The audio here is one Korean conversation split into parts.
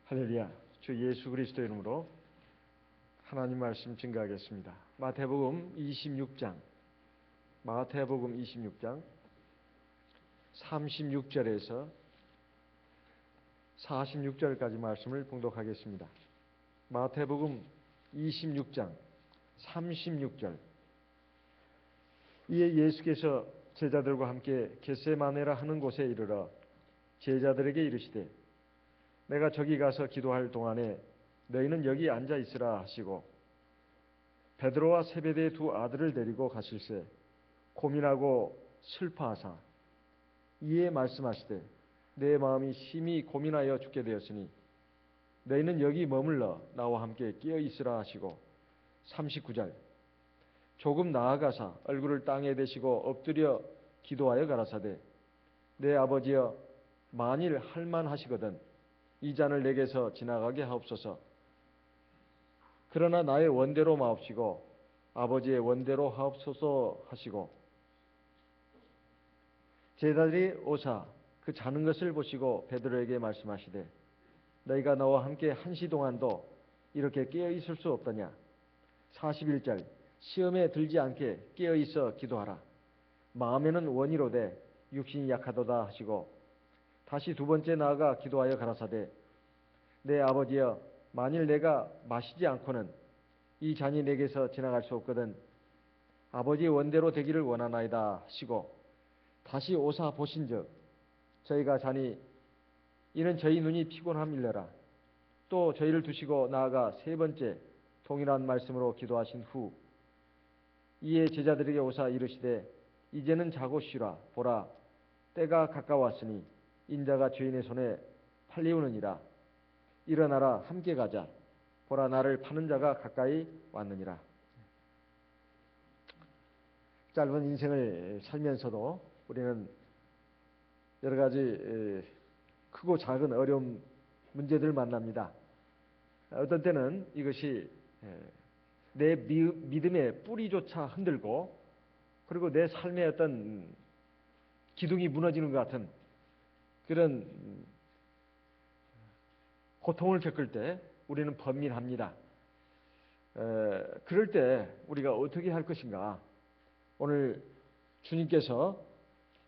할렐루야. 주 예수 그리스도 이름으로 하나님 말씀 증거하겠습니다. 마태복음 26장 36절에서 46절까지 말씀을 봉독하겠습니다. 마태복음 26장 36절. 이에 예수께서 제자들과 함께 겟세마네라 하는 곳에 이르러 제자들에게 이르시되 내가 저기 가서 기도할 동안에 너희는 여기 앉아 있으라 하시고 베드로와 세베대의 두 아들을 데리고 가실새 고민하고 슬퍼하사 이에 말씀하시되 내 마음이 심히 고민하여 죽게 되었으니 너희는 여기 머물러 나와 함께 깨어 있으라 하시고 39절. 조금 나아가사 얼굴을 땅에 대시고 엎드려 기도하여 가라사대 내 아버지여 만일 할만하시거든 이 잔을 내게서 지나가게 하옵소서. 그러나 나의 원대로 마옵시고 아버지의 원대로 하옵소서 하시고 제자들이 오사 그 자는 것을 보시고 베드로에게 말씀하시되 너희가 나와 함께 한시 동안도 이렇게 깨어 있을 수 없더냐. 41절. 시험에 들지 않게 깨어 있어 기도하라. 마음에는 원이로되 육신이 약하도다 하시고 다시 두 번째 나아가 기도하여 가라사대 내 아버지여 만일 내가 마시지 않고는 이 잔이 내게서 지나갈 수 없거든 아버지의 원대로 되기를 원하나이다 하시고 다시 오사 보신즉 저희가 자니 이는 저희 눈이 피곤함일러라. 또 저희를 두시고 나아가 세 번째 동일한 말씀으로 기도하신 후 이에 제자들에게 오사 이르시되 이제는 자고 쉬라. 보라 때가 가까웠으니 인자가 죄인의 손에 팔리우느니라. 일어나라 함께 가자. 보라 나를 파는 자가 가까이 왔느니라. 짧은 인생을 살면서도 우리는 여러 가지 크고 작은 어려운 문제들을 만납니다. 어떤 때는 이것이 내 믿음의 뿌리조차 흔들고 그리고 내 삶의 어떤 기둥이 무너지는 것 같은 그런 고통을 겪을 때 우리는 번민합니다. 그럴 때 우리가 어떻게 할 것인가? 오늘 주님께서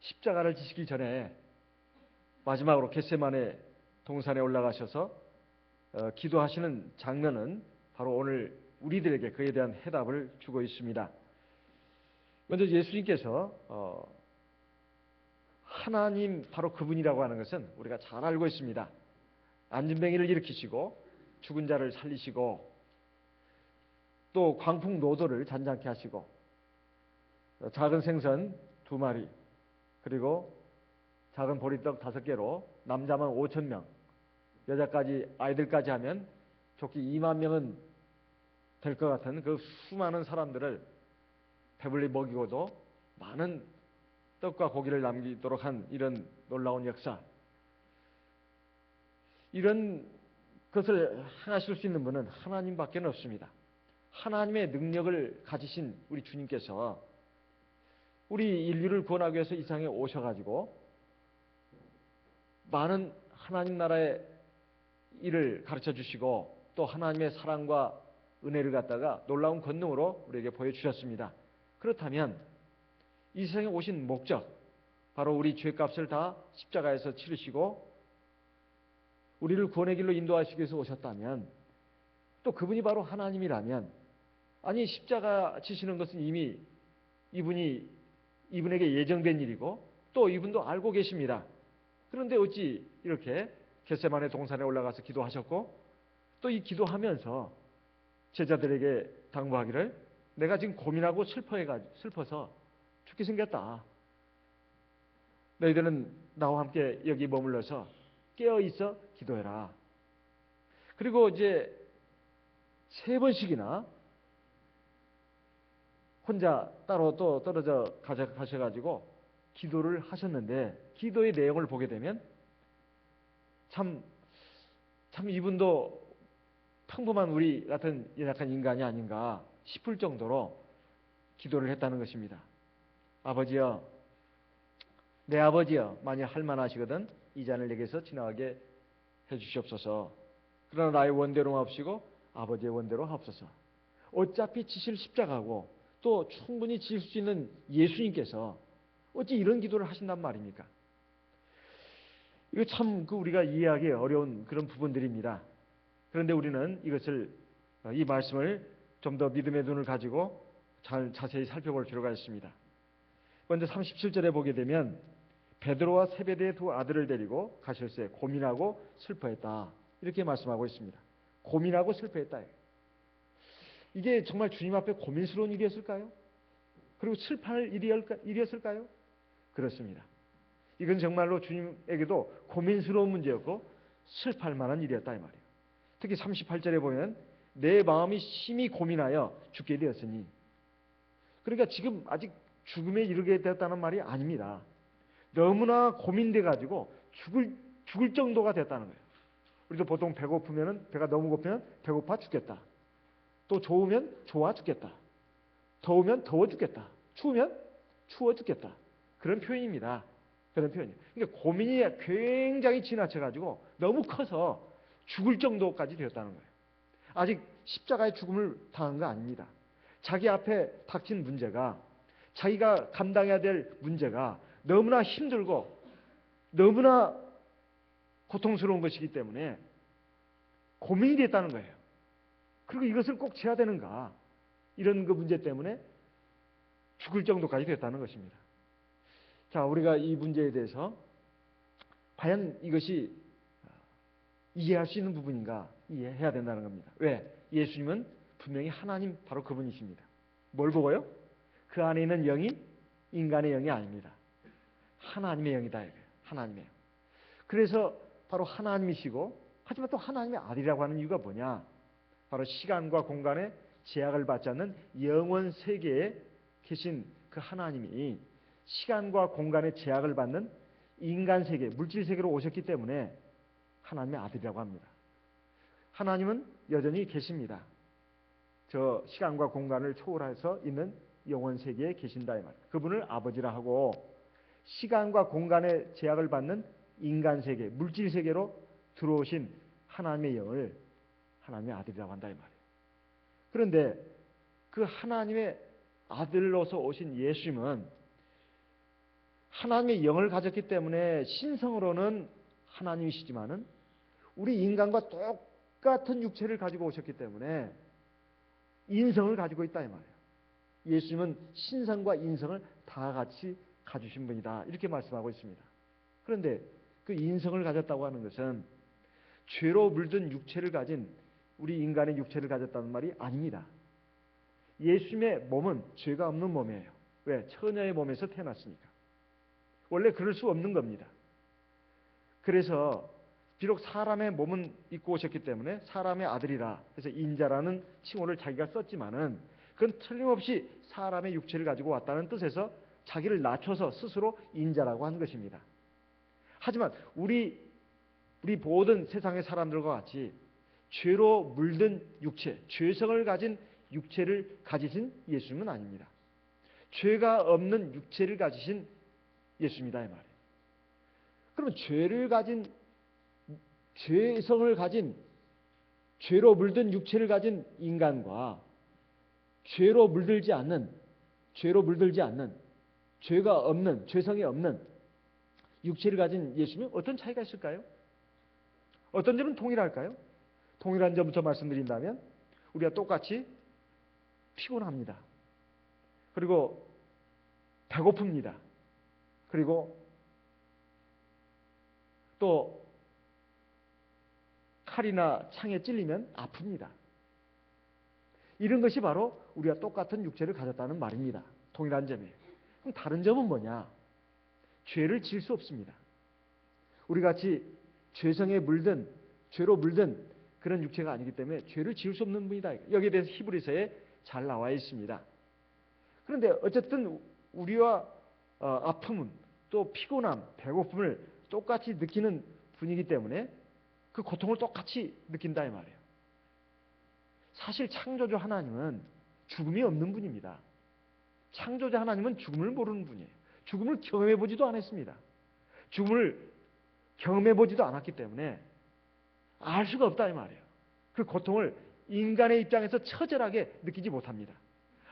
십자가를 지시기 전에 마지막으로 겟세마네 동산에 올라가셔서 기도하시는 장면은 바로 오늘 우리들에게 그에 대한 해답을 주고 있습니다. 먼저 예수님께서 하나님 바로 그분이라고 하는 것은 우리가 잘 알고 있습니다. 안진뱅이를 일으키시고 죽은 자를 살리시고 또 광풍노도를 잔잔케 하시고 작은 생선 2마리 그리고 작은 보리떡 5개로 남자만 5,000명 여자까지 아이들까지 하면 좋게 2만 명은 될 것 같은 그 수많은 사람들을 배불리 먹이고도 많은 떡과 고기를 남기도록 한 이런 놀라운 역사, 이런 것을 행하실 수 있는 분은 하나님밖에 없습니다. 하나님의 능력을 가지신 우리 주님께서 우리 인류를 구원하기 위해서 이 세상에 오셔가지고 많은 하나님 나라의 일을 가르쳐 주시고 또 하나님의 사랑과 은혜를 갖다가 놀라운 권능으로 우리에게 보여주셨습니다. 그렇다면 이 세상에 오신 목적, 바로 우리 죄값을 다 십자가에서 치르시고 우리를 구원의 길로 인도하시기 위해서 오셨다면 또 그분이 바로 하나님이라면 아니 십자가 지시는 것은 이미 이분에게 예정된 일이고 또 이분도 알고 계십니다. 그런데 어찌 이렇게 겟세마네 동산에 올라가서 기도하셨고 또 이 기도하면서 제자들에게 당부하기를 내가 지금 고민하고 슬퍼서 죽게 생겼다. 너희들은 나와 함께 여기 머물러서 깨어있어 기도해라. 그리고 이제 3번씩이나 혼자 따로 또 떨어져 가셔가지고 기도를 하셨는데 기도의 내용을 보게 되면 참 이분도 평범한 우리 같은 연약한 인간이 아닌가 싶을 정도로 기도를 했다는 것입니다. 아버지여, 내 아버지여, 만약 할만하시거든 이 잔을 내게서 지나가게 해주시옵소서. 그러나 나의 원대로 마옵시고 아버지의 원대로 하옵소서. 어차피 지실 십자가고 또 충분히 지실 수 있는 예수님께서 어찌 이런 기도를 하신단 말입니까? 이거 참 우리가 이해하기 어려운 그런 부분들입니다. 그런데 우리는 이 말씀을 좀 더 믿음의 눈을 가지고 자세히 살펴볼 필요가 있습니다. 먼저 37절에 보게 되면 베드로와 세베대의 두 아들을 데리고 가실새 고민하고 슬퍼했다. 이렇게 말씀하고 있습니다. 고민하고 슬퍼했다. 이게 정말 주님 앞에 고민스러운 일이었을까요? 그리고 슬퍼할 일이었을까요? 그렇습니다. 이건 정말로 주님에게도 고민스러운 문제였고 슬퍼할 만한 일이었다 이 말이에요. 특히 38절에 보면 내 마음이 심히 고민하여 죽게 되었으니, 그러니까 지금 아직 죽음에 이르게 되었다는 말이 아닙니다. 너무나 고민돼 가지고 죽을 정도가 됐다는 거예요. 우리도 보통 배가 너무 고프면 배고파 죽겠다. 또 좋으면 좋아 죽겠다. 더우면 더워 죽겠다. 추우면 추워 죽겠다. 그런 표현입니다. 그런 표현이에요. 그러니까 고민이 굉장히 지나쳐가지고 너무 커서 죽을 정도까지 되었다는 거예요. 아직 십자가의 죽음을 당한 거 아닙니다. 자기 앞에 닥친 문제가, 자기가 감당해야 될 문제가 너무나 힘들고 너무나 고통스러운 것이기 때문에 고민이 됐다는 거예요. 그리고 이것을 꼭 져야 되는가, 이런 그 문제 때문에 죽을 정도까지 됐다는 것입니다. 자, 우리가 이 문제에 대해서 과연 이것이 이해할 수 있는 부분인가 이해해야 된다는 겁니다. 왜? 예수님은 분명히 하나님, 바로 그분이십니다. 뭘 보고요? 그 안에 있는 영이 인간의 영이 아닙니다. 하나님의 영이다 이거예요. 하나님의 영. 그래서 바로 하나님이시고, 하지만 또 하나님의 아들이라고 하는 이유가 뭐냐? 바로 시간과 공간의 제약을 받지 않는 영원 세계에 계신 그 하나님이 시간과 공간의 제약을 받는 인간 세계, 물질 세계로 오셨기 때문에 하나님의 아들이라고 합니다. 하나님은 여전히 계십니다. 저 시간과 공간을 초월해서 있는 영원 세계에 계신다 이 말이에요. 그분을 아버지라 하고, 시간과 공간의 제약을 받는 인간 세계, 물질 세계로 들어오신 하나님의 영을 하나님의 아들이라고 한다 이 말이에요. 그런데 그 하나님의 아들로서 오신 예수님은 하나님의 영을 가졌기 때문에 신성으로는 하나님이시지만은 우리 인간과 똑같은 육체를 가지고 오셨기 때문에 인성을 가지고 있다 이 말이에요. 예수님은 신성과 인성을 다 같이 가주신 분이다, 이렇게 말씀하고 있습니다. 그런데 그 인성을 가졌다고 하는 것은 죄로 물든 육체를 가진 우리 인간의 육체를 가졌다는 말이 아닙니다. 예수님의 몸은 죄가 없는 몸이에요. 왜? 처녀의 몸에서 태어났으니까. 원래 그럴 수 없는 겁니다. 그래서 비록 사람의 몸은 입고 오셨기 때문에 사람의 아들이라 그래서 인자라는 칭호를 자기가 썼지만은 그건 틀림없이 사람의 육체를 가지고 왔다는 뜻에서 자기를 낮춰서 스스로 인자라고 한 것입니다. 하지만 우리 모든 세상의 사람들과 같이 죄로 물든 육체, 죄성을 가진 육체를 가지신 예수님은 아닙니다. 죄가 없는 육체를 가지신 예수입니다 이 말이에요. 그러면 죄성을 가진, 죄로 물든 육체를 가진 인간과 죄로 물들지 않는, 죄가 없는, 죄성이 없는 육체를 가진 예수님은 어떤 차이가 있을까요? 어떤 점은 동일할까요? 동일한 점부터 말씀드린다면 우리가 똑같이 피곤합니다. 그리고 배고픕니다. 그리고 또 칼이나 창에 찔리면 아픕니다. 이런 것이 바로 우리가 똑같은 육체를 가졌다는 말입니다. 동일한 점이에요. 그럼 다른 점은 뭐냐? 죄를 지을 수 없습니다. 우리 같이 죄성에 물든, 죄로 물든 그런 육체가 아니기 때문에 죄를 지을 수 없는 분이다. 여기에 대해서 히브리서에 잘 나와 있습니다. 그런데 어쨌든 우리와 아픔은, 또 피곤함, 배고픔을 똑같이 느끼는 분이기 때문에 그 고통을 똑같이 느낀다 이 말이에요. 사실 창조주 하나님은 죽음이 없는 분입니다. 창조자 하나님은 죽음을 모르는 분이에요. 죽음을 경험해보지도 않았습니다. 죽음을 경험해보지도 않았기 때문에 알 수가 없다 이 말이에요. 그 고통을 인간의 입장에서 처절하게 느끼지 못합니다.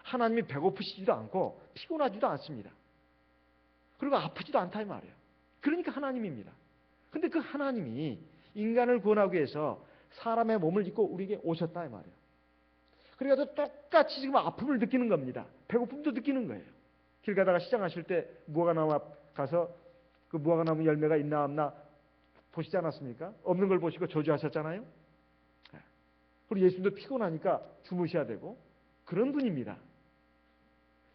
하나님이 배고프시지도 않고 피곤하지도 않습니다. 그리고 아프지도 않다 이 말이에요. 그러니까 하나님입니다. 근데 그 하나님이 인간을 구원하기 위해서 사람의 몸을 입고 우리에게 오셨다 이 말이에요. 그래가지고 똑같이 지금 아픔을 느끼는 겁니다. 배고픔도 느끼는 거예요. 길 가다가 시장 가실 때 무화과나무 앞 가서 그 무화과나무 열매가 있나 없나 보시지 않았습니까? 없는 걸 보시고 저주하셨잖아요. 그리고 예수님도 피곤하니까 주무셔야 되고 그런 분입니다.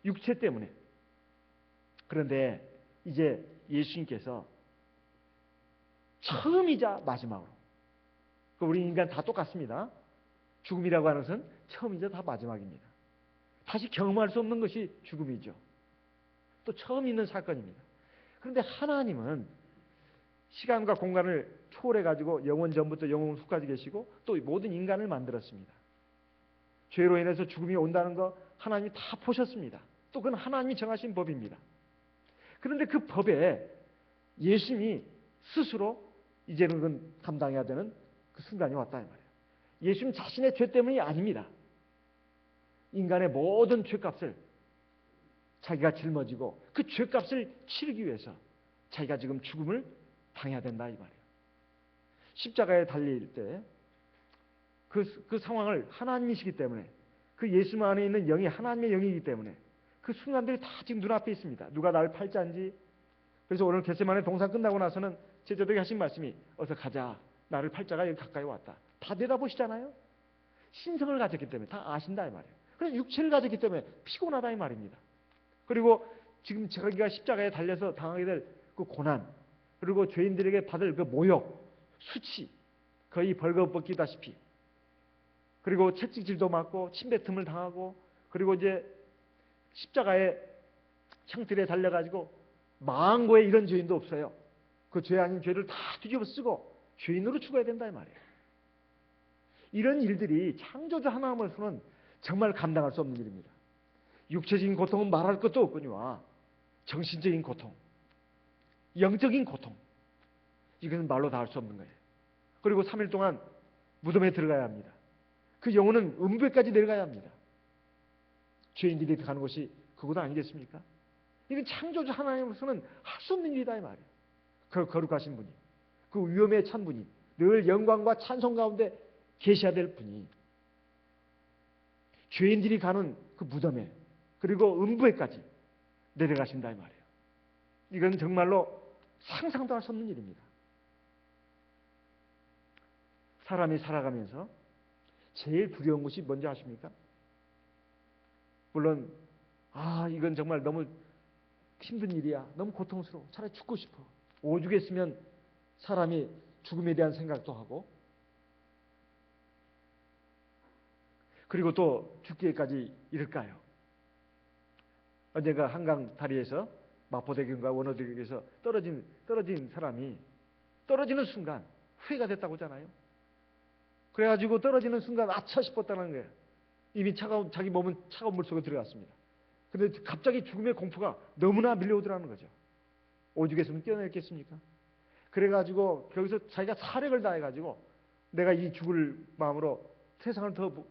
육체 때문에. 그런데 이제 예수님께서 처음이자 마지막으로, 우리 인간 다 똑같습니다. 죽음이라고 하는 것은 처음이자 다 마지막입니다. 다시 경험할 수 없는 것이 죽음이죠. 또 처음 있는 사건입니다. 그런데 하나님은 시간과 공간을 초월해가지고 영원 전부터 영원 후까지 계시고 또 모든 인간을 만들었습니다. 죄로 인해서 죽음이 온다는 거 하나님이 다 보셨습니다. 또 그건 하나님이 정하신 법입니다. 그런데 그 법에 예수님이 스스로 이제는 그건 감당해야 되는 그 순간이 왔다 이 말이에요. 예수님 자신의 죄 때문이 아닙니다. 인간의 모든 죄값을 자기가 짊어지고 그 죄값을 치르기 위해서 자기가 지금 죽음을 당해야 된다 이 말이에요. 십자가에 달릴 때 그 상황을 하나님이시기 때문에 그 예수 안에 있는 영이 하나님의 영이기 때문에 그 순간들이 다 지금 눈앞에 있습니다. 누가 나를 팔자인지. 그래서 오늘 겟세마네 동산 끝나고 나서는 제자들에게 하신 말씀이 어서 가자. 나를 팔자가 여기 가까이 왔다. 다 내다보시잖아요. 신성을 가졌기 때문에 다 아신다 이 말이에요. 그래서 육체를 가졌기 때문에 피곤하다 이 말입니다. 그리고 지금 자기가 십자가에 달려서 당하게 될 그 고난, 그리고 죄인들에게 받을 그 모욕, 수치, 거의 벌거벗기다시피, 그리고 채찍질도 맞고 침뱉음을 당하고, 그리고 이제 십자가에 창틀에 달려가지고 망한 거에 이런 죄인도 없어요. 그 죄 아닌 죄를 다 뒤집어 쓰고 죄인으로 죽어야 된다 이 말이에요. 이런 일들이 창조주 하나님으로서는 정말 감당할 수 없는 일입니다. 육체적인 고통은 말할 것도 없거니와 정신적인 고통, 영적인 고통, 이것은 말로 다 할 수 없는 거예요. 그리고 3일 동안 무덤에 들어가야 합니다. 그 영혼은 음부에까지 내려가야 합니다. 죄인들이 가는 곳이 그곳 아니겠습니까? 이건 창조주 하나님으로서는 할 수 없는 일이다 이 말이에요. 그 거룩하신 분이, 그 위엄에 찬 분이, 늘 영광과 찬송 가운데 계셔야 될 분이 죄인들이 가는 그 무덤에, 그리고 음부에까지 내려가신다 이 말이에요. 이건 정말로 상상도 할 수 없는 일입니다. 사람이 살아가면서 제일 두려운 것이 뭔지 아십니까? 물론 이건 정말 너무 힘든 일이야, 너무 고통스러워, 차라리 죽고 싶어, 오죽했으면 사람이 죽음에 대한 생각도 하고, 그리고 또 죽기까지 이를까요? 언젠가 한강 다리에서 마포대교인가 원호대교에서 떨어진 사람이 떨어지는 순간 후회가 됐다고 하잖아요. 그래가지고 떨어지는 순간 아차 싶었다는 거예요. 이미 자기 몸은 차가운 물 속에 들어갔습니다. 그런데 갑자기 죽음의 공포가 너무나 밀려오더라는 거죠. 오죽했으면 뛰어내렸겠습니까? 그래가지고 거기서 자기가 사력을 다해가지고 내가 이 죽을 마음으로 세상을 더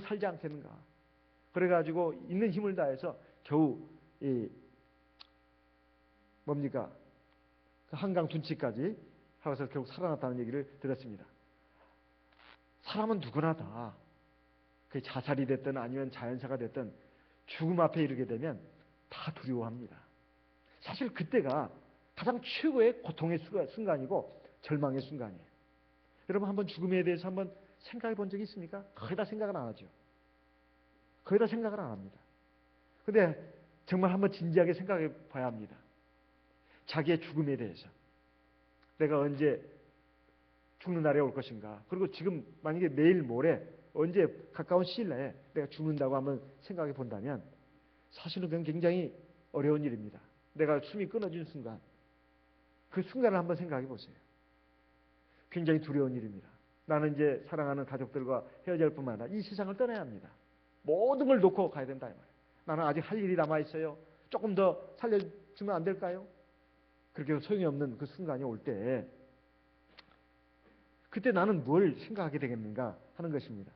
살지 않겠는가. 그래가지고 있는 힘을 다해서 겨우 그 한강 둔치까지 하고서 결국 살아났다는 얘기를 들었습니다. 사람은 누구나 다 그 자살이 됐든 아니면 자연사가 됐든 죽음 앞에 이르게 되면 다 두려워합니다. 사실 그때가 가장 최고의 고통의 순간이고 절망의 순간이에요. 여러분 한번 죽음에 대해서 한번 생각해 본 적이 있습니까? 거의 다 생각을 안 하죠. 거의 다 생각을 안 합니다. 근데 정말 한번 진지하게 생각해 봐야 합니다. 자기의 죽음에 대해서. 내가 언제 죽는 날이 올 것인가. 그리고 지금 만약에 내일 모레 언제 가까운 시일 내에 내가 죽는다고 한번 생각해 본다면 사실은 그건 굉장히 어려운 일입니다. 내가 숨이 끊어진 순간, 그 순간을 한번 생각해 보세요. 굉장히 두려운 일입니다. 나는 이제 사랑하는 가족들과 헤어질 뿐만 아니라 이 세상을 떠나야 합니다. 모든 걸 놓고 가야 된다 이 말이에요. 나는 아직 할 일이 남아 있어요. 조금 더 살려주면 안 될까요? 그렇게 소용이 없는 그 순간이 올 때 그때 나는 뭘 생각하게 되겠는가 하는 것입니다.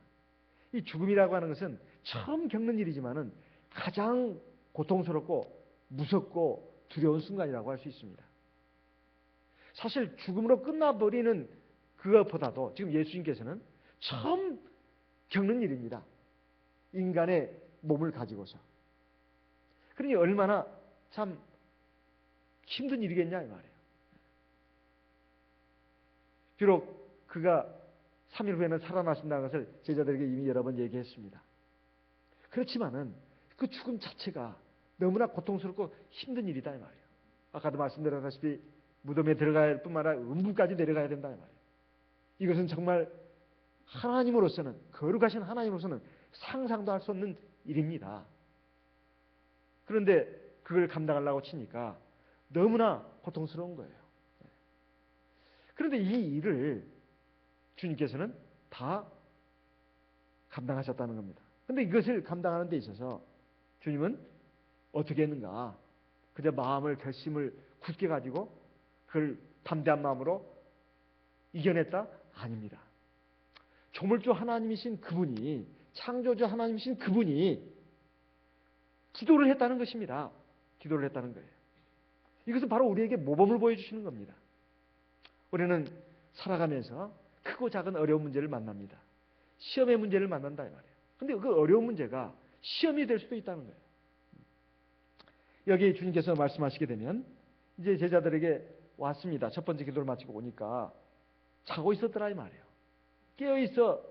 이 죽음이라고 하는 것은 처음 겪는 일이지만은 가장 고통스럽고 무섭고 두려운 순간이라고 할 수 있습니다. 사실 죽음으로 끝나버리는 그것보다도 지금 예수님께서는 처음 겪는 일입니다. 인간의 몸을 가지고서. 그러니 얼마나 참 힘든 일이겠냐 이 말이에요. 비록 그가 3일 후에는 살아나신다는 것을 제자들에게 이미 여러 번 얘기했습니다. 그렇지만은 그 죽음 자체가 너무나 고통스럽고 힘든 일이다 이 말이에요. 아까도 말씀드렸다시피 무덤에 들어가야 할 뿐만 아니라 음부까지 내려가야 된다 이 말이에요. 이것은 정말 하나님으로서는, 거룩하신 하나님으로서는 상상도 할 수 없는 일입니다. 그런데 그걸 감당하려고 치니까 너무나 고통스러운 거예요. 그런데 이 일을 주님께서는 다 감당하셨다는 겁니다. 그런데 이것을 감당하는 데 있어서 주님은 어떻게 했는가? 그저 마음을, 결심을 굳게 가지고 그걸 담대한 마음으로 이겨냈다? 아닙니다. 조물주 하나님이신 그분이, 창조주 하나님이신 그분이 기도를 했다는 것입니다. 기도를 했다는 거예요. 이것은 바로 우리에게 모범을 보여주시는 겁니다. 우리는 살아가면서 크고 작은 어려운 문제를 만납니다. 시험의 문제를 만난다 이 말이에요. 그런데 그 어려운 문제가 시험이 될 수도 있다는 거예요. 여기 주님께서 말씀하시게 되면 이제 제자들에게 왔습니다. 첫 번째 기도를 마치고 오니까 자고 있었더라 이 말이에요. 깨어있어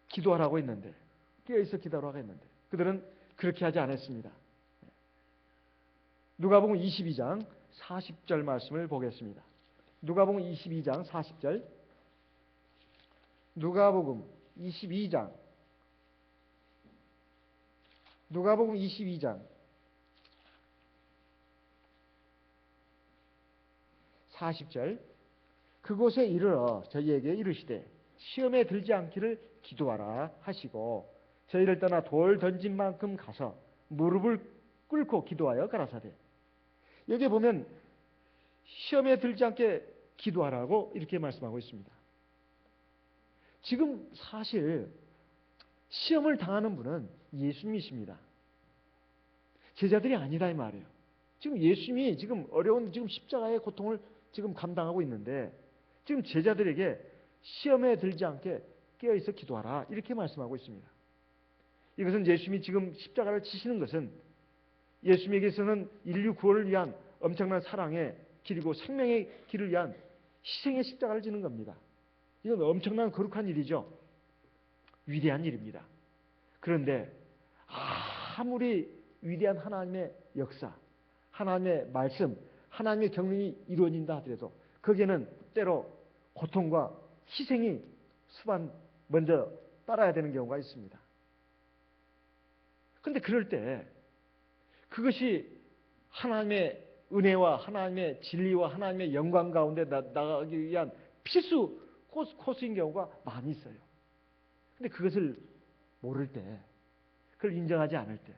기도하라고 했는데, 깨어있어 기도하라고 했는데 그들은 그렇게 하지 않았습니다. 누가복음 22장 40절 말씀을 보겠습니다. 누가복음 22장 40절. 누가복음 22장 40절. 그곳에 이르러 저희에게 이르시되 시험에 들지 않기를 기도하라 하시고 저희를 떠나 돌 던진 만큼 가서 무릎을 꿇고 기도하여 가라사대. 여기 보면 시험에 들지 않게 기도하라고 이렇게 말씀하고 있습니다. 지금 사실 시험을 당하는 분은 예수님이십니다. 제자들이 아니다 이 말이에요. 지금 예수님이 지금 어려운 지금 십자가의 고통을 지금 감당하고 있는데 지금 제자들에게 시험에 들지 않게 깨어있어 기도하라 이렇게 말씀하고 있습니다. 이것은 예수님이 지금 십자가를 치시는 것은 예수님에게서는 인류 구원을 위한 엄청난 사랑의 길이고 생명의 길을 위한 희생의 십자가를 지는 겁니다. 이건 엄청난 거룩한 일이죠. 위대한 일입니다. 그런데 아무리 위대한 하나님의 역사, 하나님의 말씀, 하나님의 경륜이 이루어진다 하더라도 거기에는 때로 고통과 희생이 먼저 따라야 되는 경우가 있습니다. 그런데 그럴 때 그것이 하나님의 은혜와 하나님의 진리와 하나님의 영광 가운데 나가기 위한 필수 코스인 경우가 많이 있어요. 그런데 그것을 모를 때, 그걸 인정하지 않을 때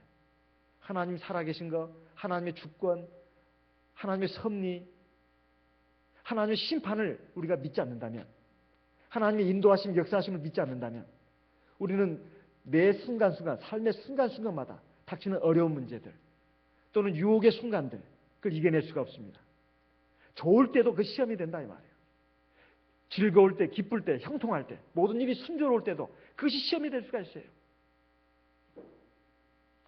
하나님 살아계신 것, 하나님의 주권, 하나님의 섭리, 하나님의 심판을 우리가 믿지 않는다면, 하나님의 인도하심, 역사하심을 믿지 않는다면 우리는 매 순간순간, 삶의 순간순간마다 닥치는 어려운 문제들 또는 유혹의 순간들, 그걸 이겨낼 수가 없습니다. 좋을 때도 그 시험이 된다 이 말이에요. 즐거울 때, 기쁠 때, 형통할 때, 모든 일이 순조로울 때도 그것이 시험이 될 수가 있어요.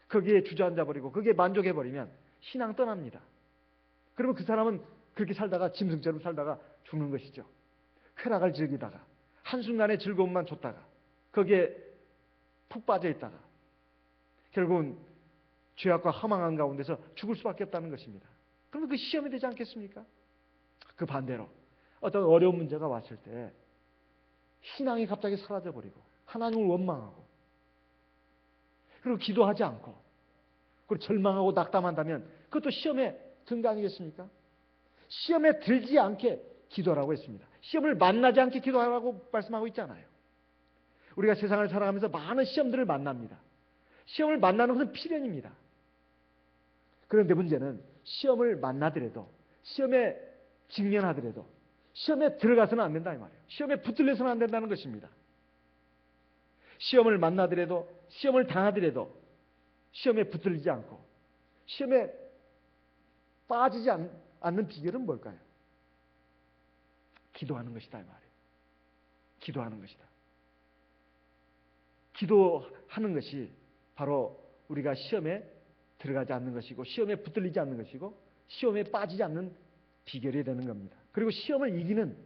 거기에 주저앉아버리고 거기에 만족해버리면 신앙 떠납니다. 그러면 그 사람은 그렇게 살다가 짐승처럼 살다가 죽는 것이죠. 쾌락을 즐기다가 한순간의 즐거움만 줬다가 거기에 푹 빠져 있다가 결국은 죄악과 허망한 가운데서 죽을 수밖에 없다는 것입니다. 그러면 그 시험이 되지 않겠습니까? 그 반대로 어떤 어려운 문제가 왔을 때 신앙이 갑자기 사라져버리고 하나님을 원망하고 그리고 기도하지 않고 그리고 절망하고 낙담한다면 그것도 시험에 든 거 아니겠습니까? 시험에 들지 않게 기도하라고 했습니다. 시험을 만나지 않게 기도하라고 말씀하고 있잖아요. 우리가 세상을 살아가면서 많은 시험들을 만납니다. 시험을 만나는 것은 필연입니다. 그런데 문제는 시험을 만나더라도, 시험에 직면하더라도, 시험에 들어가서는 안 된다 이 말이에요. 시험에 붙들려서는 안 된다는 것입니다. 시험을 만나더라도, 시험을 당하더라도 시험에 붙들리지 않고 시험에 빠지지 않는 비결은 뭘까요? 기도하는 것이다 이 말이에요. 기도하는 것이다. 기도하는 것이 바로 우리가 시험에 들어가지 않는 것이고, 시험에 붙들리지 않는 것이고, 시험에 빠지지 않는 비결이 되는 겁니다. 그리고 시험을 이기는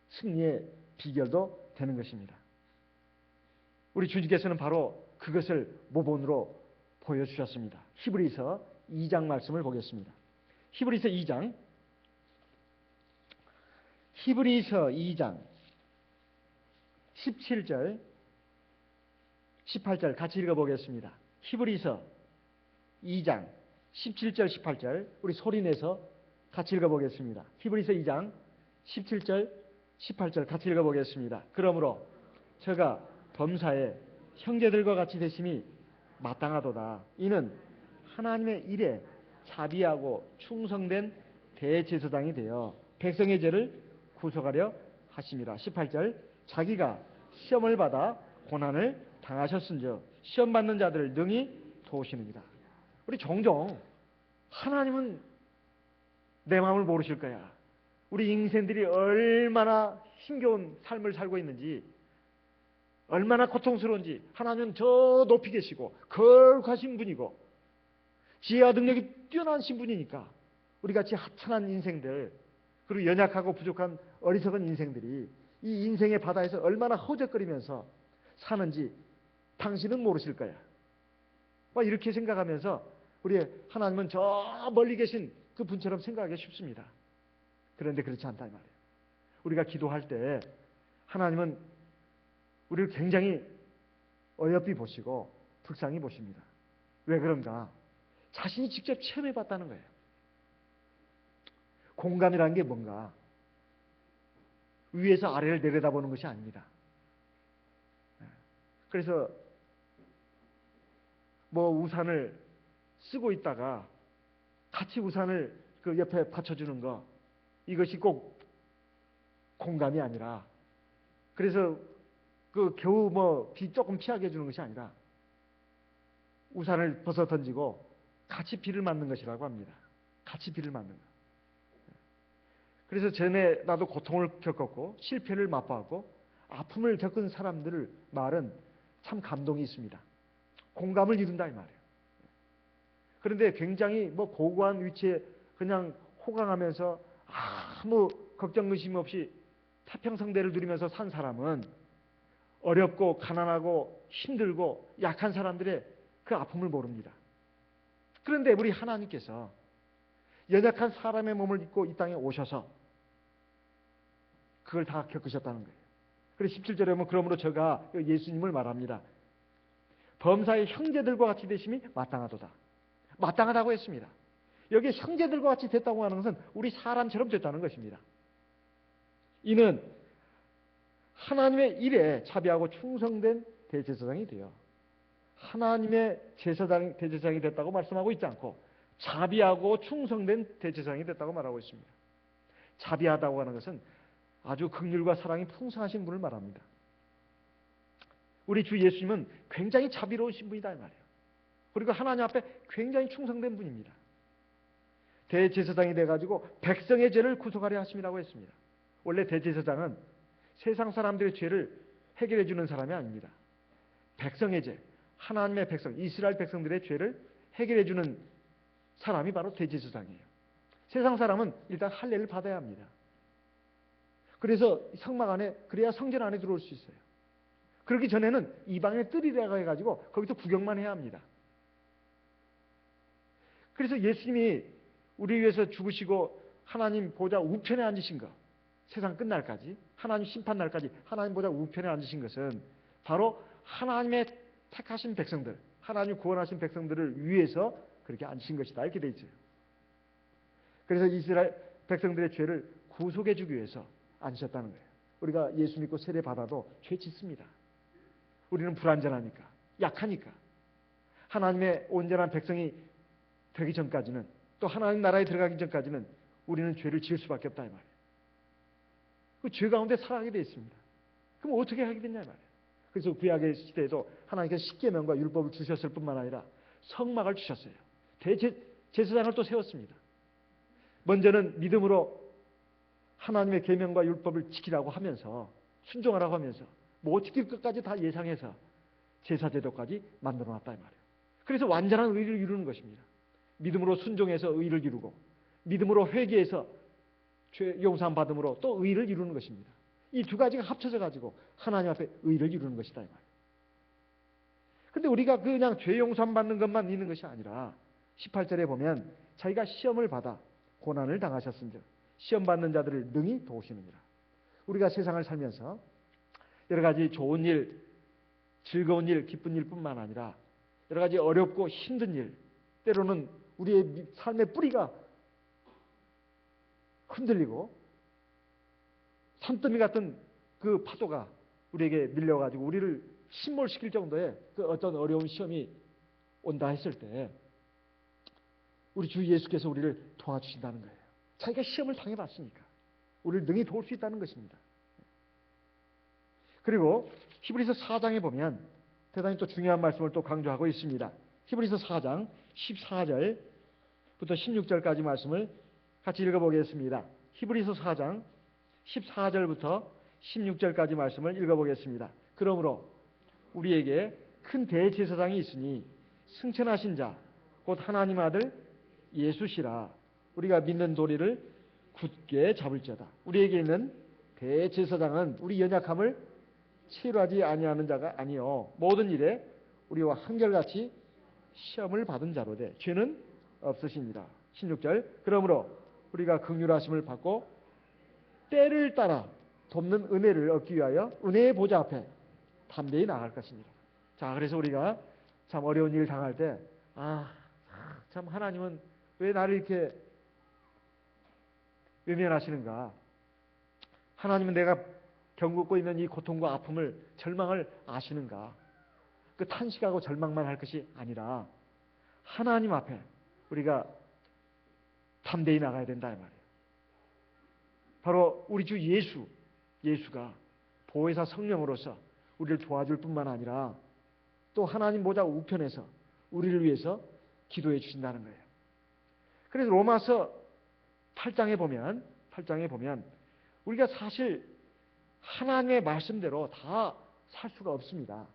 승리의 비결도 되는 것입니다. 우리 주님께서는 바로 그것을 모본으로 보여주셨습니다. 히브리서 2장 말씀을 보겠습니다. 히브리서 2장 17절 18절 같이 읽어보겠습니다. 히브리서 2장 17절 18절 우리 소리내서 같이 읽어보겠습니다. 히브리서 2장 17절 18절 같이 읽어보겠습니다. 그러므로 저가 범사에 형제들과 같이 되심이 마땅하도다. 이는 하나님의 일에 자비하고 충성된 대제사장이 되어 백성의 죄를 구속하려 하심이라. 18절 자기가 시험을 받아 고난을 당하셨은즉 시험 받는 자들을 능히 도우시느니라. 우리 종종 하나님은 내 마음을 모르실 거야. 우리 인생들이 얼마나 힘겨운 삶을 살고 있는지, 얼마나 고통스러운지 하나님은 저 높이 계시고 거룩하신 분이고 지혜와 능력이 뛰어나신 분이니까 우리같이 하찮은 인생들, 그리고 연약하고 부족한 어리석은 인생들이 이 인생의 바다에서 얼마나 허적거리면서 사는지 당신은 모르실 거야. 막 이렇게 생각하면서 우리 하나님은 저 멀리 계신 그 분처럼 생각하기 쉽습니다. 그런데 그렇지 않다 이 말이에요. 우리가 기도할 때 하나님은 우리를 굉장히 어여삐 보시고 불쌍히 보십니다. 왜 그런가? 자신이 직접 체험해 봤다는 거예요. 공감이라는 게 뭔가? 위에서 아래를 내려다보는 것이 아닙니다. 그래서 뭐 우산을 쓰고 있다가 같이 우산을 그 옆에 받쳐주는 거, 이것이 꼭 공감이 아니라, 그래서 그 겨우 뭐 비 조금 피하게 해주는 것이 아니라 우산을 벗어 던지고 같이 비를 맞는 것이라고 합니다. 같이 비를 맞는 것. 그래서 전에 나도 고통을 겪었고 실패를 맛보았고 아픔을 겪은 사람들을 말은 참 감동이 있습니다. 공감을 이룬다 이 말이에요. 그런데 굉장히 뭐 고고한 위치에 그냥 호강하면서 아무 걱정 의심 없이 태평성대를 누리면서 산 사람은 어렵고 가난하고 힘들고 약한 사람들의 그 아픔을 모릅니다. 그런데 우리 하나님께서 연약한 사람의 몸을 입고 이 땅에 오셔서 그걸 다 겪으셨다는 거예요. 그래서 17절에 보면 그러므로 저가 예수님을 말합니다. 범사의 형제들과 같이 되심이 마땅하도다. 마땅하다고 했습니다. 여기 형제들과 같이 됐다고 하는 것은 우리 사람처럼 됐다는 것입니다. 이는 하나님의 일에 자비하고 충성된 대제사장이 되어 하나님의 대제사장이 됐다고 말씀하고 있지 않고 자비하고 충성된 대제사장이 됐다고 말하고 있습니다. 자비하다고 하는 것은 아주 긍휼과 사랑이 풍성하신 분을 말합니다. 우리 주 예수님은 굉장히 자비로우신 분이다 이 말이에요. 그리고 하나님 앞에 굉장히 충성된 분입니다. 대제사장이 돼가지고 백성의 죄를 구속하려 하심이라고 했습니다. 원래 대제사장은 세상 사람들의 죄를 해결해 주는 사람이 아닙니다. 백성의 죄, 하나님의 백성, 이스라엘 백성들의 죄를 해결해 주는 사람이 바로 대제사장이에요. 세상 사람은 일단 할례를 받아야 합니다. 그래서 성막 안에, 그래야 성전 안에 들어올 수 있어요. 그러기 전에는 이방의 뜰이라고 해가지고 거기서 구경만 해야 합니다. 그래서 예수님이 우리 위해서 죽으시고 하나님 보좌 우편에 앉으신 것, 세상 끝날까지, 하나님 심판 날까지 하나님 보좌 우편에 앉으신 것은 바로 하나님의 택하신 백성들, 하나님 구원하신 백성들을 위해서 그렇게 앉으신 것이다 이렇게 돼 있어요. 그래서 이스라엘 백성들의 죄를 구속해 주기 위해서 앉으셨다는 거예요. 우리가 예수 믿고 세례 받아도 죄 짓습니다. 우리는 불완전하니까, 약하니까. 하나님의 온전한 백성이 되기 전까지는, 또 하나님 나라에 들어가기 전까지는 우리는 죄를 지을 수밖에 없다 이 말이에요. 그 죄 가운데 살아가게 되어 있습니다. 그럼 어떻게 하게 됐냐 말이에요. 그래서 구약의 시대에도 하나님께서 십계명과 율법을 주셨을 뿐만 아니라 성막을 주셨어요. 대제사장을 또 세웠습니다. 먼저는 믿음으로 하나님의 계명과 율법을 지키라고 하면서 순종하라고 하면서 뭐 지킬 것까지 다 예상해서 제사제도까지 만들어놨다 이 말이에요. 그래서 완전한 의를 이루는 것입니다. 믿음으로 순종해서 의를 이루고 믿음으로 회개해서 죄 용서함 받음으로 또 의를 이루는 것입니다. 이 두 가지가 합쳐져 가지고 하나님 앞에 의를 이루는 것이다 이 말이에요. 근데 우리가 그냥 죄 용서함 받는 것만 있는 것이 아니라 18절에 보면 자기가 시험을 받아 고난을 당하셨은즉 시험 받는 자들을 능히 도우시느니라. 우리가 세상을 살면서 여러 가지 좋은 일, 즐거운 일, 기쁜 일뿐만 아니라 여러 가지 어렵고 힘든 일, 때로는 우리의 삶의 뿌리가 흔들리고 산더미 같은 그 파도가 우리에게 밀려가지고 우리를 침몰시킬 정도의 그 어떤 어려운 시험이 온다 했을 때 우리 주 예수께서 우리를 도와주신다는 거예요. 자기가 시험을 당해봤으니까 우리를 능히 도울 수 있다는 것입니다. 그리고 히브리서 4장에 보면 대단히 또 중요한 말씀을 또 강조하고 있습니다. 히브리서 4장 14절부터 16절까지 말씀을 같이 읽어보겠습니다. 히브리서 4장 14절부터 16절까지 말씀을 읽어보겠습니다. 그러므로 우리에게 큰 대제사장이 있으니 승천하신 자 곧 하나님 아들 예수시라. 우리가 믿는 도리를 굳게 잡을지어다. 우리에게 있는 대제사장은 우리 연약함을 치료하지 아니하는 자가 아니요 모든 일에 우리와 한결같이 시험을 받은 자로되 죄는 없으시니라. 16절 그러므로 우리가 긍휼하심을 받고 때를 따라 돕는 은혜를 얻기 위하여 은혜의 보좌 앞에 담대히 나갈 것이니라. 자, 그래서 우리가 참 어려운 일 당할 때 참 하나님은 왜 나를 이렇게 외면하시는가? 하나님은 내가 겪고 있는 이 고통과 아픔을 절망을 아시는가? 그 탄식하고 절망만 할 것이 아니라 하나님 앞에 우리가 담대히 나가야 된다 이 말이에요. 바로 우리 주 예수가 보혜사 성령으로서 우리를 도와줄 뿐만 아니라 또 하나님 보좌 우편에서 우리를 위해서 기도해 주신다는 거예요. 그래서 로마서 8장에 보면 우리가 사실 하나님의 말씀대로 다 살 수가 없습니다.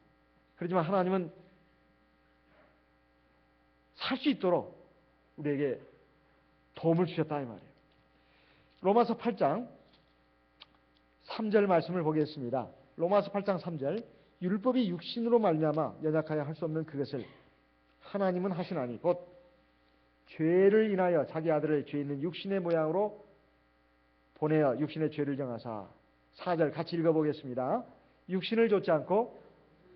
그렇지만 하나님은 살 수 있도록 우리에게 도움을 주셨다 이 말이에요. 로마서 8장 3절 말씀을 보겠습니다. 로마서 8장 3절 율법이 육신으로 말미암아 연약하여 할 수 없는 그것을 하나님은 하시나니 곧 죄를 인하여 자기 아들을 죄 있는 육신의 모양으로 보내어 육신의 죄를 정하사 4절 같이 읽어보겠습니다. 육신을 좇지 않고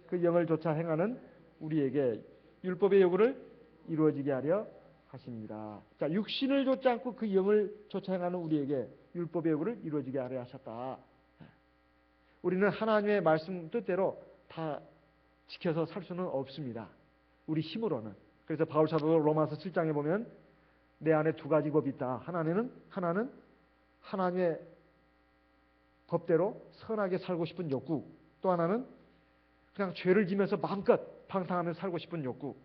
그 영을 좇아 행하는 우리에게 율법의 요구를 이루어지게 하려 하십니다. 자, 육신을 좇지 않고 그 영을 좇아 행하는 우리에게 율법의 요구를 이루어지게 하려 하셨다. 우리는 하나님의 말씀 뜻대로 다 지켜서 살 수는 없습니다. 우리 힘으로는. 그래서 바울 사도도 로마서 7장에 보면 내 안에 두 가지 법이 있다. 하나는 하나님의 법대로 선하게 살고 싶은 욕구, 또 하나는 그냥 죄를 지면서 마음껏 방탕하며 살고 싶은 욕구.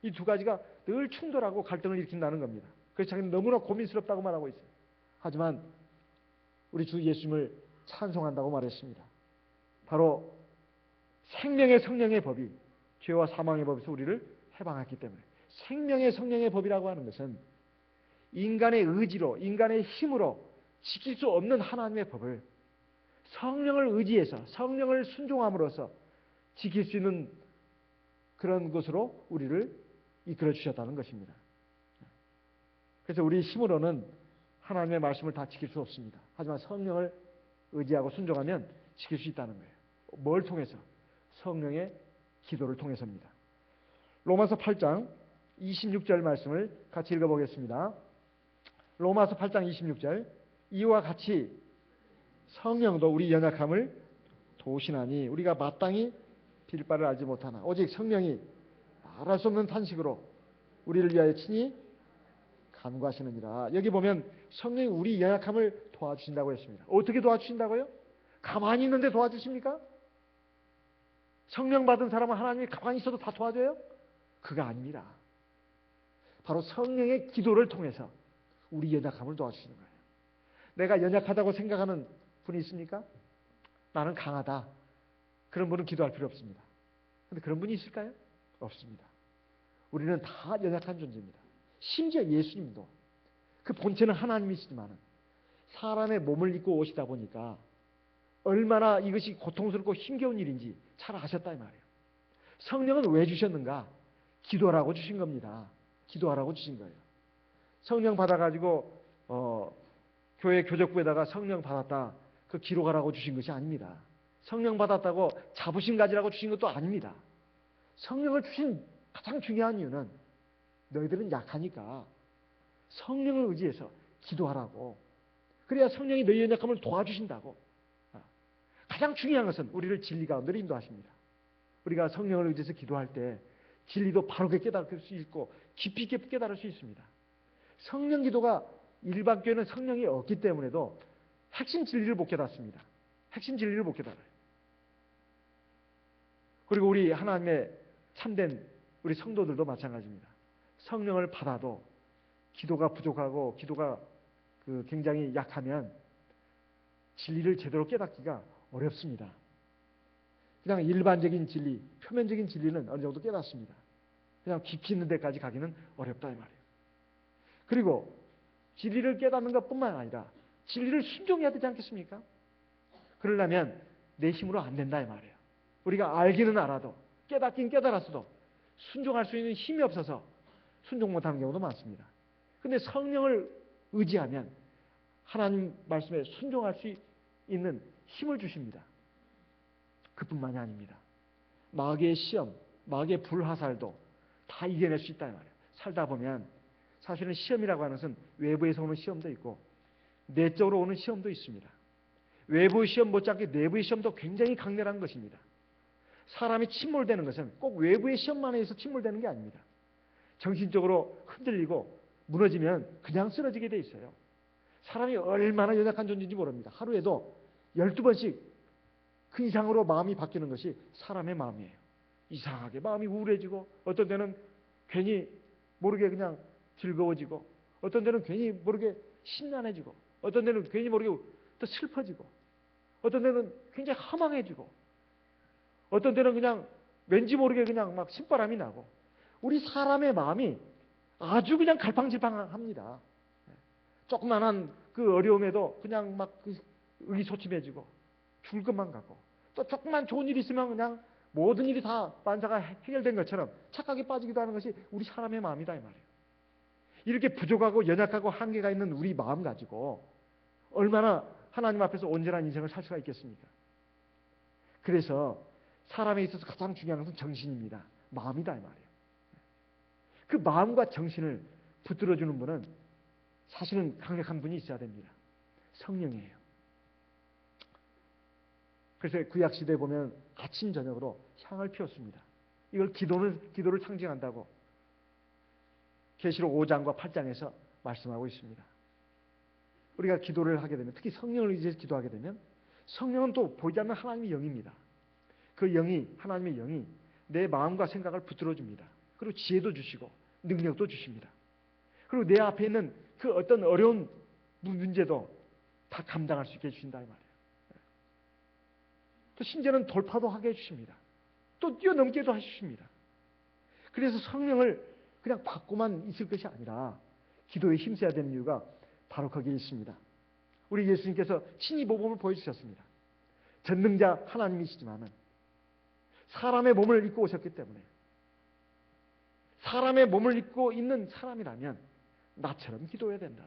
이 두 가지가 늘 충돌하고 갈등을 일으킨다는 겁니다. 그래서 자기는 너무나 고민스럽다고 말하고 있어요. 하지만 우리 주 예수님을 찬송한다고 말했습니다. 바로 생명의 성령의 법이 죄와 사망의 법에서 우리를 해방했기 때문에 생명의 성령의 법이라고 하는 것은 인간의 의지로 인간의 힘으로 지킬 수 없는 하나님의 법을 성령을 의지해서 성령을 순종함으로써 지킬 수 있는 그런 것으로 우리를 이끌어 주셨다는 것입니다. 그래서 우리 힘으로는 하나님의 말씀을 다 지킬 수 없습니다. 하지만 성령을 의지하고 순종하면 지킬 수 있다는 거예요. 뭘 통해서? 성령의 기도를 통해서입니다. 로마서 8장 26절 말씀을 같이 읽어보겠습니다. 로마서 8장 26절 이와 같이 성령도 우리 연약함을 도우시나니 우리가 마땅히 빌 바를 알지 못하나 오직 성령이 말할 수 없는 탄식으로 우리를 위하여 친히 간구하시느니라. 여기 보면 성령이 우리 연약함을 도와주신다고 했습니다. 어떻게 도와주신다고요? 가만히 있는데 도와주십니까? 성령 받은 사람은 하나님이 가만히 있어도 다 도와줘요? 그거 아닙니다. 바로 성령의 기도를 통해서 우리 연약함을 도와주시는 거예요. 내가 연약하다고 생각하는 분이 있습니까? 나는 강하다. 그런 분은 기도할 필요 없습니다. 그런데 그런 분이 있을까요? 없습니다. 우리는 다 연약한 존재입니다. 심지어 예수님도 그 본체는 하나님이시지만 사람의 몸을 입고 오시다 보니까 얼마나 이것이 고통스럽고 힘겨운 일인지 잘 아셨다 이 말이에요. 성령은 왜 주셨는가? 기도라고 주신 겁니다. 기도하라고 주신 거예요. 성령 받아가지고 교회 교적부에다가 성령 받았다 그 기록하라고 주신 것이 아닙니다. 성령 받았다고 자부심 가지라고 주신 것도 아닙니다. 성령을 주신 가장 중요한 이유는 너희들은 약하니까 성령을 의지해서 기도하라고. 그래야 성령이 너희 연약함을 도와주신다고. 가장 중요한 것은 우리를 진리 가운데로 인도하십니다. 우리가 성령을 의지해서 기도할 때 진리도 바르게 깨달을 수 있고 깊이 있게 깨달을 수 있습니다. 성령 기도가 일반 교회는 성령이 없기 때문에도 핵심 진리를 못 깨닫습니다. 핵심 진리를 못 깨달아요. 그리고 우리 하나님의 참된 우리 성도들도 마찬가지입니다. 성령을 받아도 기도가 부족하고 기도가 굉장히 약하면 진리를 제대로 깨닫기가 어렵습니다. 그냥 일반적인 진리, 표면적인 진리는 어느 정도 깨닫습니다. 그냥 깊이 있는 데까지 가기는 어렵다 이 말이에요. 그리고 진리를 깨닫는 것뿐만 아니라 진리를 순종해야 되지 않겠습니까? 그러려면 내 힘으로 안 된다 이 말이에요. 우리가 알기는 알아도 깨닫긴 깨달았어도 순종할 수 있는 힘이 없어서 순종 못하는 경우도 많습니다. 그런데 성령을 의지하면 하나님 말씀에 순종할 수 있는 힘을 주십니다. 그뿐만이 아닙니다. 마귀의 시험, 마귀의 불화살도 다 이겨낼 수 있다 이 말이에요. 살다 보면 사실은 시험이라고 하는 것은 외부에서 오는 시험도 있고 내적으로 오는 시험도 있습니다. 외부의 시험 못지않게 내부의 시험도 굉장히 강렬한 것입니다. 사람이 침몰되는 것은 꼭 외부의 시험만 해서 침몰되는 게 아닙니다. 정신적으로 흔들리고 무너지면 그냥 쓰러지게 돼 있어요. 사람이 얼마나 연약한 존재인지 모릅니다. 하루에도 12번씩 그 이상으로 마음이 바뀌는 것이 사람의 마음이에요. 이상하게 마음이 우울해지고 어떤 때는 괜히 모르게 그냥 즐거워지고 어떤 때는 괜히 모르게 심란해지고 어떤 때는 괜히 모르게 또 슬퍼지고 어떤 때는 굉장히 허망해지고 어떤 때는 그냥 왠지 모르게 그냥 막 신바람이 나고 우리 사람의 마음이 아주 그냥 갈팡질팡합니다. 조그만한 그 어려움에도 그냥 막 의기소침해지고 죽을 것만 같고 또 조그만 좋은 일이 있으면 그냥 모든 일이 다 반사가 해결된 것처럼 착각에 빠지기도 하는 것이 우리 사람의 마음이다 이 말이에요. 이렇게 부족하고 연약하고 한계가 있는 우리 마음 가지고 얼마나 하나님 앞에서 온전한 인생을 살 수가 있겠습니까? 그래서 사람에 있어서 가장 중요한 것은 정신입니다. 마음이다 이 말이에요. 그 마음과 정신을 붙들어주는 분은 사실은 강력한 분이 있어야 됩니다. 성령이에요. 그래서 구약시대에 보면 아침 저녁으로 향을 피웠습니다. 이걸 기도를 상징한다고 계시록 5장과 8장에서 말씀하고 있습니다. 우리가 기도를 하게 되면 특히 성령을 의지해서 기도하게 되면 성령은 또 보이지 않는 하나님의 영입니다. 그 영이 하나님의 영이 내 마음과 생각을 붙들어줍니다. 그리고 지혜도 주시고 능력도 주십니다. 그리고 내 앞에 있는 그 어떤 어려운 문제도 다 감당할 수 있게 해주신다 이 말이에요. 또 심지어는 돌파도 하게 해주십니다. 또 뛰어넘게도 해주십니다. 그래서 성령을 그냥 받고만 있을 것이 아니라 기도에 힘써야 되는 이유가 바로 거기에 있습니다. 우리 예수님께서 친히 모범을 보여주셨습니다. 전능자 하나님이시지만은 사람의 몸을 입고 오셨기 때문에 사람의 몸을 입고 있는 사람이라면 나처럼 기도해야 된다.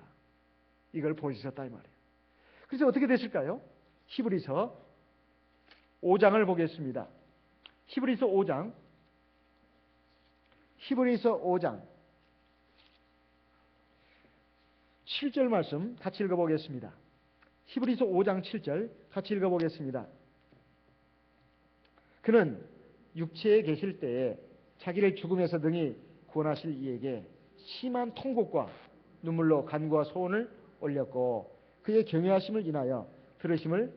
이걸 보여주셨다 이 말이에요. 그래서 어떻게 됐을까요? 히브리서 5장을 보겠습니다. 히브리서 5장 7절 말씀 같이 읽어보겠습니다. 히브리서 5장 7절 같이 읽어보겠습니다. 그는 육체에 계실 때에 자기를 죽음에서 능히 구원하실 이에게 심한 통곡과 눈물로 간구와 소원을 올렸고 그의 경외하심을 인하여 들으심을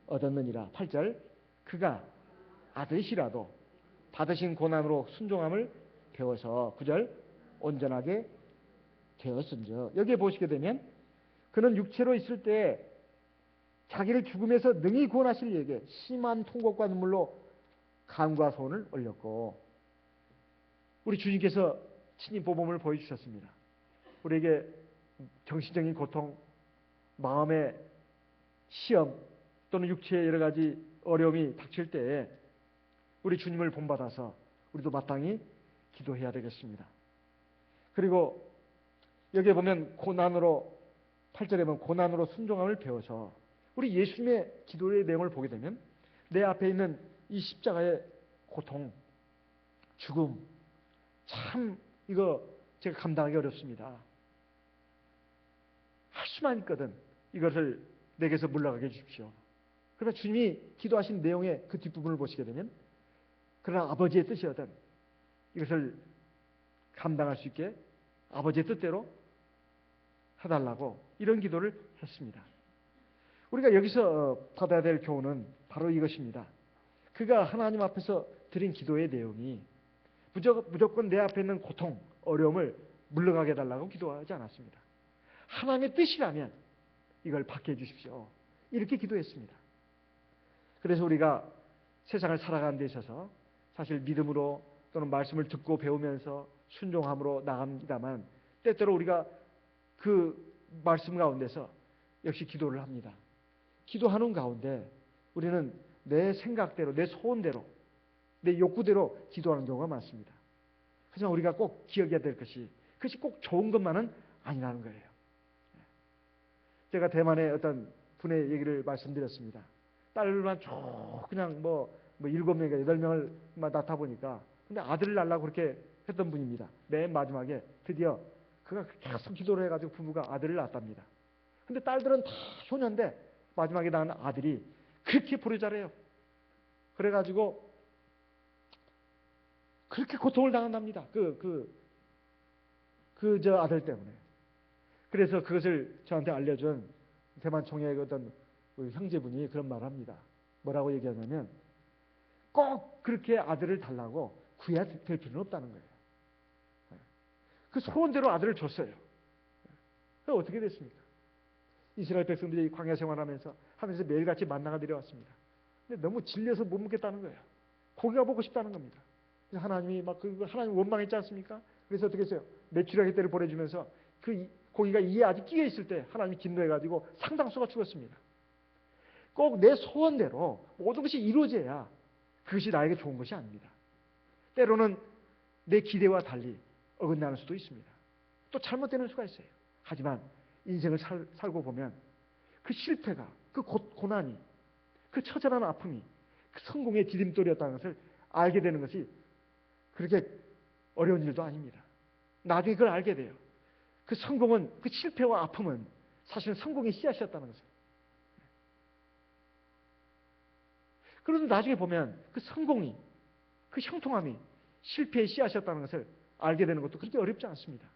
얻었느니라. 8절 그가 아들이시라도 받으신 고난으로 순종함을 배워서 9절 온전하게 되었은즉. 여기에 보시게 되면 그는 육체로 있을 때 자기를 죽음에서 능히 구원하실 이에게 심한 통곡과 눈물로 간과 소원을 올렸고, 우리 주님께서 친히 모범을 보여주셨습니다. 우리에게 정신적인 고통, 마음의 시험 또는 육체의 여러 가지 어려움이 닥칠 때에 우리 주님을 본받아서 우리도 마땅히 기도해야 되겠습니다. 그리고 여기에 보면 고난으로, 8절에 보면 고난으로 순종함을 배워서, 우리 예수님의 기도의 내용을 보게 되면 내 앞에 있는 이 십자가의 고통, 죽음, 참 이거 제가 감당하기 어렵습니다. 할 수만 있거든 이것을 내게서 물러가게 해주십시오. 그러나 주님이 기도하신 내용의 그 뒷부분을 보시게 되면 그러나 아버지의 뜻이거든 이것을 감당할 수 있게 아버지의 뜻대로 해달라고 이런 기도를 했습니다. 우리가 여기서 받아야 될 교훈은 바로 이것입니다. 그가 하나님 앞에서 드린 기도의 내용이 무조건 내 앞에 있는 고통, 어려움을 물러가게 해달라고 기도하지 않았습니다. 하나님의 뜻이라면 이걸 받게 해주십시오. 이렇게 기도했습니다. 그래서 우리가 세상을 살아가는 데 있어서 사실 믿음으로 또는 말씀을 듣고 배우면서 순종함으로 나갑니다만 때때로 우리가 그 말씀 가운데서 역시 기도를 합니다. 기도하는 가운데 우리는 내 생각대로, 내 소원대로, 내 욕구대로 기도하는 경우가 많습니다. 하지만 우리가 꼭 기억해야 될 것이 그것이 꼭 좋은 것만은 아니라는 거예요. 제가 대만의 어떤 분의 얘기를 말씀드렸습니다. 딸만 쭉 그냥 뭐 7명인가 8명을 낳다 보니까 근데 아들을 낳으려고 그렇게 했던 분입니다. 맨 마지막에 드디어 그가 계속 기도를 해가지고 부부가 아들을 낳았답니다. 근데 딸들은 다 효녀인데 마지막에 낳은 아들이 그렇게 불효자래요. 그래가지고 그렇게 고통을 당한답니다. 저 아들 때문에. 그래서 그것을 저한테 알려준 대만 총회의 어떤 형제분이 그런 말을 합니다. 뭐라고 얘기하냐면 꼭 그렇게 아들을 달라고 구해야 될 필요는 없다는 거예요. 그 소원대로 아들을 줬어요. 그럼 어떻게 됐습니까? 이스라엘 백성들이 광야 생활하면서 매일같이 만나가 내려왔습니다. 근데 너무 질려서 못 먹겠다는 거예요. 고기가 먹고 싶다는 겁니다. 그래서 하나님이 하나님 원망했지 않습니까? 그래서 어떻게 했어요? 메추라기 떼를 보내주면서 그 고기가 이에 아직 끼어 있을 때 하나님이 진노해가지고 상당수가 죽었습니다. 꼭 내 소원대로 모든 것이 이루어져야 그것이 나에게 좋은 것이 아닙니다. 때로는 내 기대와 달리 어긋나는 수도 있습니다. 또 잘못되는 수가 있어요. 하지만 인생을 살고 보면 그 실패가, 그 고난이, 그 처절한 아픔이 그 성공의 디딤돌이었다는 것을 알게 되는 것이 그렇게 어려운 일도 아닙니다. 나중에 그걸 알게 돼요. 그 성공은, 그 실패와 아픔은 사실은 성공의 씨앗이었다는 것을. 그런데 나중에 보면 그 성공이, 그 형통함이 실패의 씨앗이었다는 것을 알게 되는 것도 그렇게 어렵지 않습니다.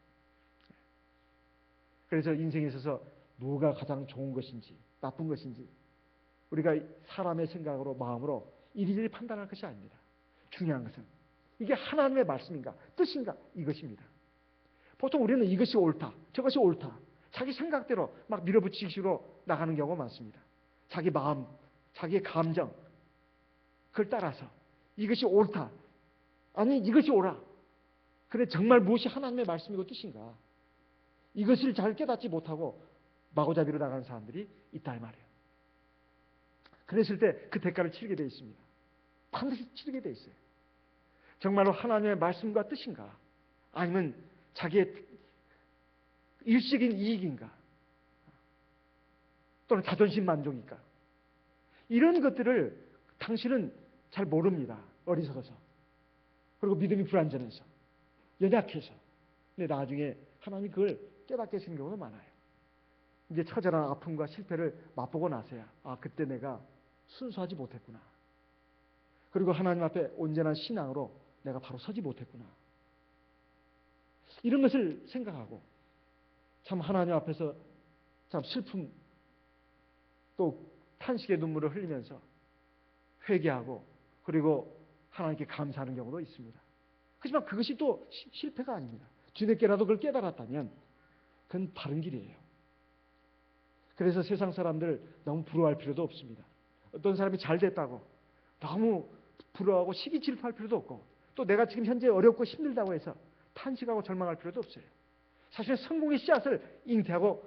그래서 인생에 있어서 뭐가 가장 좋은 것인지 나쁜 것인지 우리가 사람의 생각으로 마음으로 이리저리 판단할 것이 아닙니다. 중요한 것은 이게 하나님의 말씀인가 뜻인가 이것입니다. 보통 우리는 이것이 옳다 저것이 옳다 자기 생각대로 막 밀어붙이기 식으로 나가는 경우가 많습니다. 자기 마음, 자기의 감정 그걸 따라서 이것이 옳다 아니 이것이 옳아 그래 정말 무엇이 하나님의 말씀이고 뜻인가 이것을 잘 깨닫지 못하고 마구잡이로 나가는 사람들이 있다 이 말이에요. 그랬을 때 그 대가를 치르게 되어 있습니다. 반드시 치르게 되어 있어요. 정말로 하나님의 말씀과 뜻인가 아니면 자기의 일시적인 이익인가 또는 자존심 만족인가 이런 것들을 당신은 잘 모릅니다. 어리석어서 그리고 믿음이 불완전해서 연약해서 근데 나중에 하나님이 그걸 깨닫게 하시는 경우가 많아요. 이제 처절한 아픔과 실패를 맛보고 나서야 그때 내가 순수하지 못했구나. 그리고 하나님 앞에 온전한 신앙으로 내가 바로 서지 못했구나. 이런 것을 생각하고 참 하나님 앞에서 참 슬픔 또 탄식의 눈물을 흘리면서 회개하고 그리고 하나님께 감사하는 경우도 있습니다. 하지만 그것이 또 실패가 아닙니다. 뒤늦게라도 그걸 깨달았다면 그건 바른 길이에요. 그래서 세상 사람들 너무 부러워할 필요도 없습니다. 어떤 사람이 잘 됐다고 너무 부러워하고 시기 질투할 필요도 없고, 또 내가 지금 현재 어렵고 힘들다고 해서 탄식하고 절망할 필요도 없어요. 사실은 성공의 씨앗을 잉태하고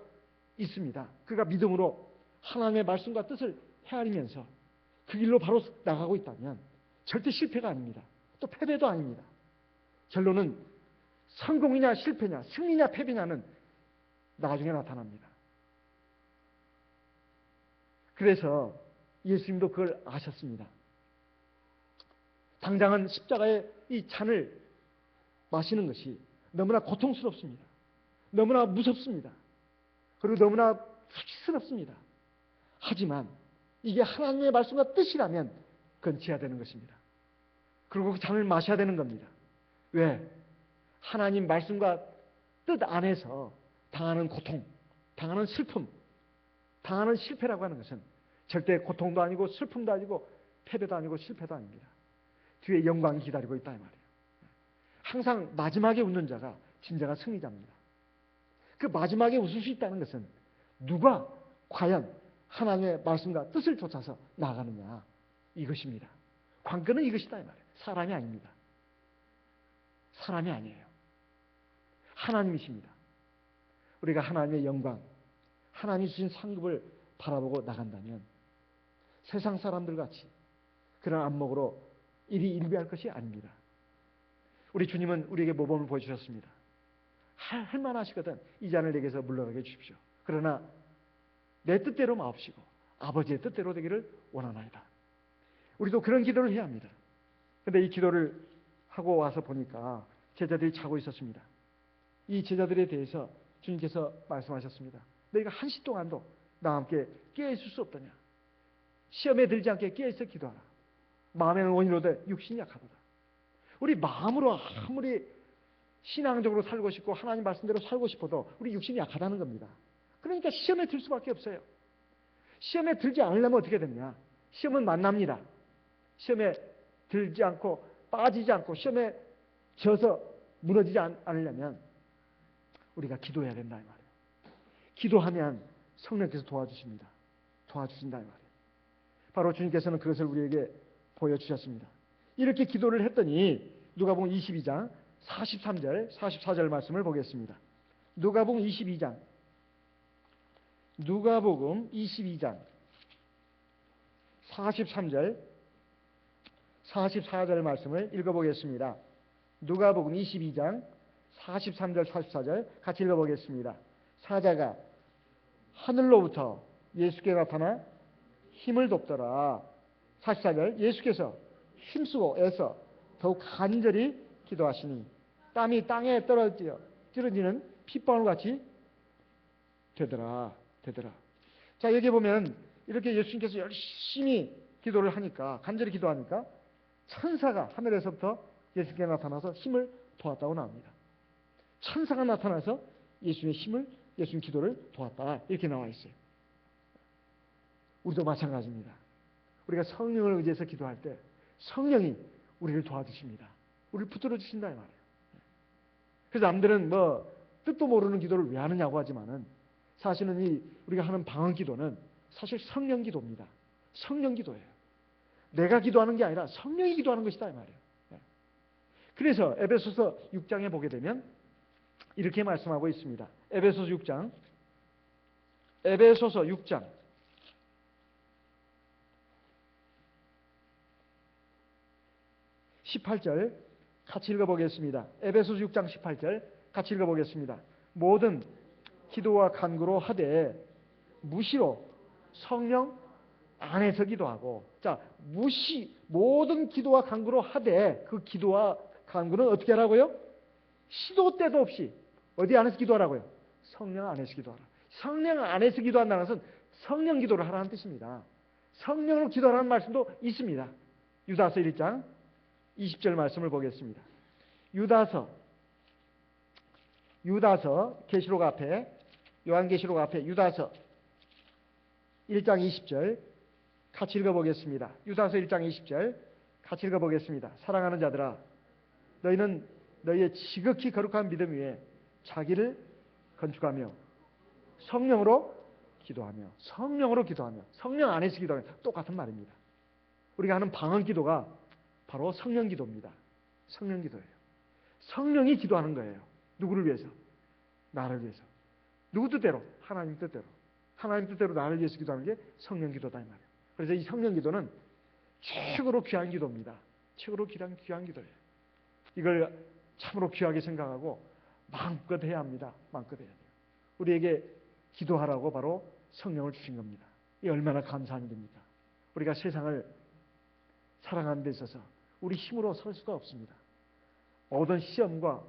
있습니다. 그가 믿음으로 하나님의 말씀과 뜻을 헤아리면서 그 길로 바로 나가고 있다면 절대 실패가 아닙니다. 또 패배도 아닙니다. 결론은 성공이냐 실패냐, 승리냐 패배냐는 나중에 나타납니다. 그래서 예수님도 그걸 아셨습니다. 당장은 십자가의 이 잔을 마시는 것이 너무나 고통스럽습니다. 너무나 무섭습니다. 그리고 너무나 수치스럽습니다. 하지만 이게 하나님의 말씀과 뜻이라면 그건 지어야 되는 것입니다. 그리고 그 잔을 마셔야 되는 겁니다. 왜? 하나님 말씀과 뜻 안에서 당하는 고통, 당하는 슬픔, 당하는 실패라고 하는 것은 절대 고통도 아니고 슬픔도 아니고 패배도 아니고 실패도 아닙니다. 뒤에 영광이 기다리고 있다 이 말이에요. 항상 마지막에 웃는 자가 진정한 승리자입니다. 그 마지막에 웃을 수 있다는 것은 누가 과연 하나님의 말씀과 뜻을 쫓아서 나가느냐, 이것입니다. 관건은 이것이다 이 말이에요. 사람이 아닙니다. 사람이 아니에요. 하나님이십니다. 우리가 하나님의 영광, 하나님이 주신 상급을 바라보고 나간다면 세상 사람들 같이 그런 안목으로 일이 일비할 것이 아닙니다. 우리 주님은 우리에게 모범을 보여주셨습니다. 할 만하시거든 이 잔을 내게서 물러가게 해주십시오. 그러나 내 뜻대로 마옵시고 아버지의 뜻대로 되기를 원하나이다. 우리도 그런 기도를 해야 합니다. 그런데 이 기도를 하고 와서 보니까 제자들이 자고 있었습니다. 이 제자들에 대해서 주님께서 말씀하셨습니다. 너희가 한시 동안도 나와 함께 깨어있을 수 없더냐. 시험에 들지 않게 깨어있어 기도하라. 마음에는 원이로되 육신이 약하도다. 우리 마음으로 아무리 신앙적으로 살고 싶고 하나님 말씀대로 살고 싶어도 우리 육신이 약하다는 겁니다. 그러니까 시험에 들 수밖에 없어요. 시험에 들지 않으려면 어떻게 되느냐. 시험은 만납니다. 시험에 들지 않고 빠지지 않고 시험에 져서 무너지지 않으려면 우리가 기도해야 된다 이 말이에요. 기도하면 성령께서 도와주십니다. 도와주신다 이 말이에요. 바로 주님께서는 그것을 우리에게 보여주셨습니다. 이렇게 기도를 했더니 누가복음 22장 43절 44절 말씀을 보겠습니다. 누가복음 22장 43절 44절 말씀을 읽어보겠습니다. 누가복음 22장 43절 44절 같이 읽어보겠습니다. 사자가 하늘로부터 예수께 나타나 힘을 돕더라. 44절 예수께서 힘쓰고 애써 더욱 간절히 기도하시니 땀이 땅에 떨어지는 핏방울같이 되더라. 자, 여기 보면 이렇게 예수님께서 열심히 기도를 하니까, 간절히 기도하니까 천사가 하늘에서부터 예수께 나타나서 힘을 도왔다고 나옵니다. 천사가 나타나서 예수님 기도를 도왔다 이렇게 나와 있어요. 우리도 마찬가지입니다. 우리가 성령을 의지해서 기도할 때 성령이 우리를 도와주십니다. 우리를 붙들어 주신다 이 말이에요. 그래서 남들은 뜻도 모르는 기도를 왜 하느냐고 하지만은 사실은 우리가 하는 방언 기도는 사실 성령 기도입니다. 성령 기도예요. 내가 기도하는 게 아니라 성령이 기도하는 것이다 이 말이에요. 그래서 에베소서 6장에 보게 되면 이렇게 말씀하고 있습니다. 에베소서 6장 18절 같이 읽어보겠습니다. 에베소서 6장 18절 같이 읽어보겠습니다. 모든 기도와 간구로 하되 무시로 성령 안에서 기도하고, 자, 모든 기도와 간구로 하되, 그 기도와 간구는 어떻게 하라고요? 시도 때도 없이 어디 안에서 기도하라고요? 성령 안에서 기도하라. 성령 안에서 기도한다는 것은 성령 기도를 하라는 뜻입니다. 성령으로 기도하라는 말씀도 있습니다. 유다서 1장 20절 말씀을 보겠습니다. 유다서 계시록 앞에 요한계시록 앞에 유다서 1장 20절 같이 읽어보겠습니다. 유다서 1장 20절 같이 읽어보겠습니다. 사랑하는 자들아, 너희는 너희의 지극히 거룩한 믿음 위에 자기를 건축하며 성령으로 기도하며 성령 안에서 기도하며 똑같은 말입니다. 우리가 하는 방언 기도가 바로 성령 기도입니다. 성령 기도예요. 성령이 기도하는 거예요. 누구를 위해서? 나를 위해서. 누구 뜻대로? 하나님 뜻대로. 하나님 뜻대로 나를 위해서 기도하는 게 성령 기도다 이 말이에요. 그래서 이 성령 기도는 최고로 귀한 기도입니다. 최고로 귀한 기도예요. 이걸 참으로 귀하게 생각하고 마음껏 해야 합니다. 마음껏 해야 돼요. 우리에게 기도하라고 바로 성령을 주신 겁니다. 이 얼마나 감사한 일입니까? 우리가 세상을 살아가는 데 있어서 우리 힘으로 설 수가 없습니다. 모든 시험과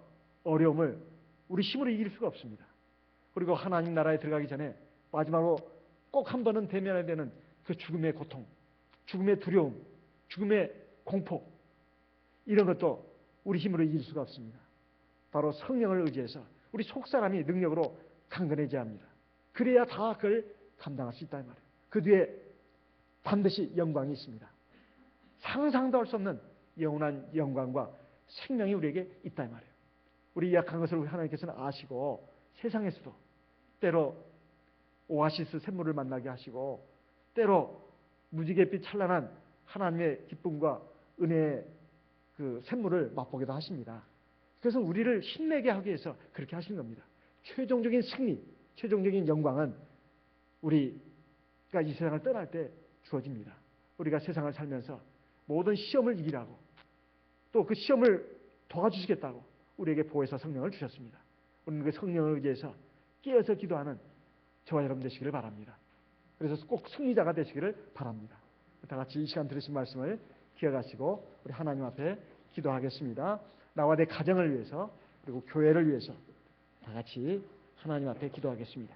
어려움을 우리 힘으로 이길 수가 없습니다. 그리고 하나님 나라에 들어가기 전에 마지막으로 꼭 한 번은 대면해야 되는 그 죽음의 고통, 죽음의 두려움, 죽음의 공포, 이런 것도 우리 힘으로 이길 수가 없습니다. 바로 성령을 의지해서 우리 속사람이 능력으로 강건해져야 합니다. 그래야 다 그걸 감당할 수 있다 이 말이에요. 그 뒤에 반드시 영광이 있습니다. 상상도 할 수 없는 영원한 영광과 생명이 우리에게 있다 이 말이에요. 우리 약한 것을 하나님께서는 아시고 세상에서도 때로 오아시스 샘물을 만나게 하시고 때로 무지갯빛 찬란한 하나님의 기쁨과 은혜의 그 샘물을 맛보기도 하십니다. 그래서 우리를 힘내게 하기 위해서 그렇게 하시는 겁니다. 최종적인 승리, 최종적인 영광은 우리가 이 세상을 떠날 때 주어집니다. 우리가 세상을 살면서 모든 시험을 이기라고 또 그 시험을 도와주시겠다고 우리에게 보혜사 성령을 주셨습니다. 우리는 그 성령을 의지해서 깨어서 기도하는 저와 여러분 되시기를 바랍니다. 그래서 꼭 승리자가 되시기를 바랍니다. 다 같이 이 시간 들으신 말씀을 기억하시고 우리 하나님 앞에 기도하겠습니다. 나와 내 가정을 위해서 그리고 교회를 위해서 다 같이 하나님 앞에 기도하겠습니다.